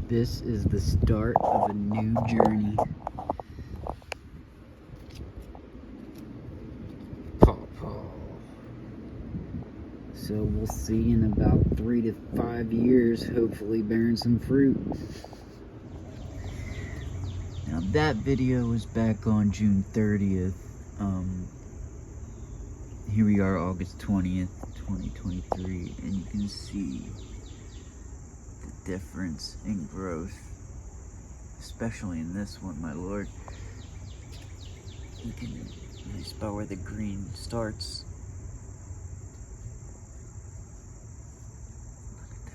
This is the start of a new journey. PawPaw. So we'll see in about 3 to 5 years, hopefully bearing some fruit. Now that video was back on June 30th. Here we are, August 20th, 2023, and you can see the difference in growth, especially in this one, my lord. You can really spot where the green starts. Look at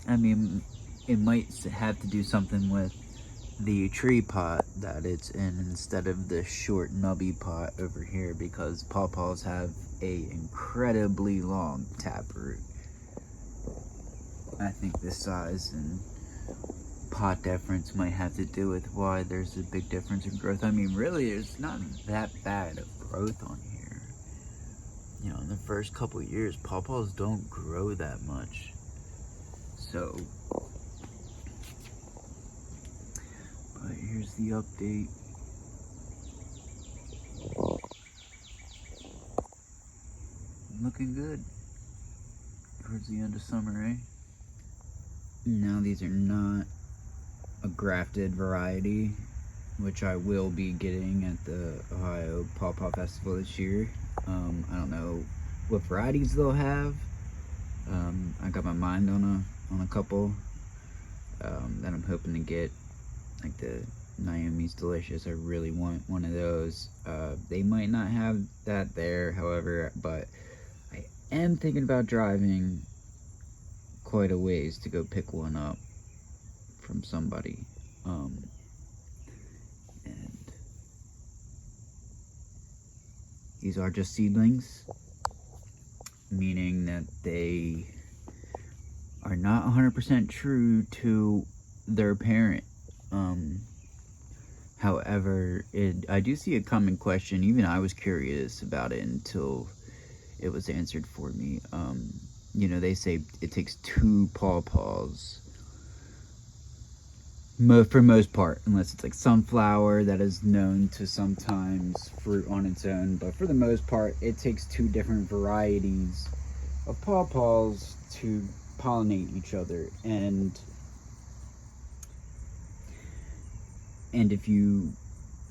that. I mean, it might have to do something with the tree pot that it's in instead of the short nubby pot over here, because pawpaws have a incredibly long taproot. I think the size and pot difference might have to do with why there's a big difference in growth. I mean, really, it's not that bad of growth on here. You know, in the first couple years, pawpaws don't grow that much. So, but here's the update. Looking good towards the end of summer, eh? Now these are not a grafted variety, which I will be getting at the Ohio PawPaw Festival this year. I don't know what varieties they'll have. I got my mind on a couple that I'm hoping to get, like the Naomi's Delicious. I really want one of those. They might not have that there, however, but I am thinking about driving quite a ways to go pick one up from somebody. And these are just seedlings, meaning that they are not 100% true to their parent. However, I do see a common question. Even I was curious about it until it was answered for me. You know, they say it takes 2 pawpaws for most part, unless it's like sunflower that is known to sometimes fruit on its own. But for the most part, it takes 2 different varieties of pawpaws to pollinate each other. And if you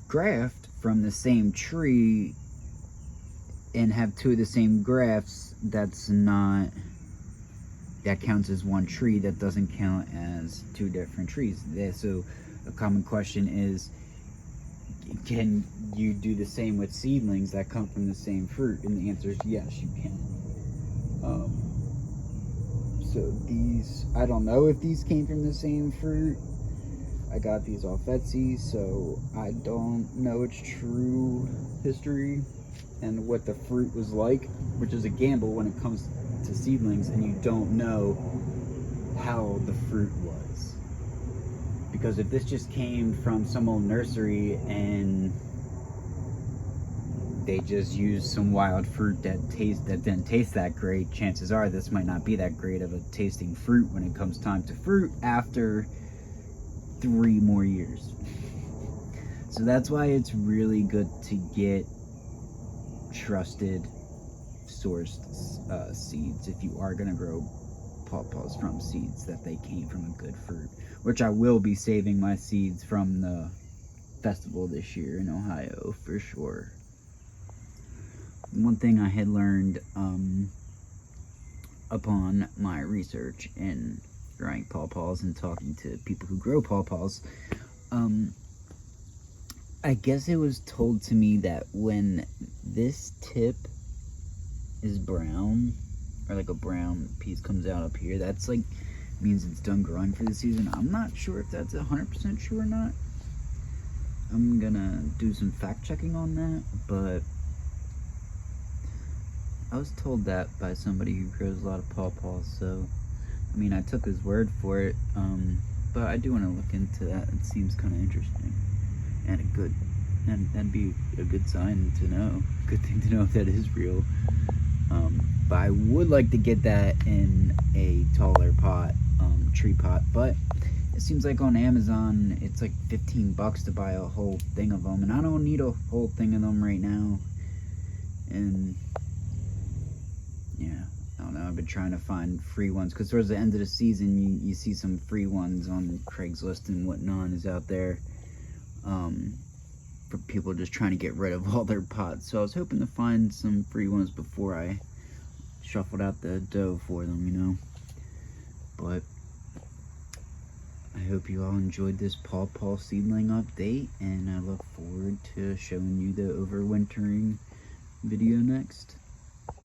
graft from the same tree and have 2 of the same grafts, that counts as one tree. That doesn't count as 2 different trees. So a common question is, can you do the same with seedlings that come from the same fruit? And the answer is yes, you can. So these, I don't know if these came from the same fruit. I got these off Etsy, so I don't know its true history and what the fruit was like, which is a gamble when it comes to seedlings and you don't know how the fruit was. Because if this just came from some old nursery and they just used some wild fruit that didn't taste that great, chances are this might not be that great of a tasting fruit when it comes time to fruit after 3 more years. So that's why it's really good to get trusted sourced seeds if you are going to grow pawpaws from seeds that they came from a good fruit, which I will be saving my seeds from the festival this year in Ohio for sure. One thing I had learned upon my research in growing pawpaws and talking to people who grow pawpaws, I guess it was told to me that when this tip is brown, or like a brown piece comes out up here, that's like means it's done growing for the season. I'm not sure if that's 100% true or not. I'm gonna do some fact checking on that, but I was told that by somebody who grows a lot of pawpaws, so I mean, I took his word for it, but I do want to look into that. It seems kind of interesting and that'd be a good sign to know, good thing to know if that is real. But But I would like to get that in a taller pot, tree pot. But it seems like on Amazon it's like 15 bucks to buy a whole thing of them, and I don't need a whole thing of them right now. And yeah, I don't know, I've been trying to find free ones, because towards the end of the season you see some free ones on Craigslist and whatnot is out there, for people just trying to get rid of all their pots. So I was hoping to find some free ones before I shuffled out the dough for them, you know. But I hope you all enjoyed this PawPaw seedling update, and I look forward to showing you the overwintering video next.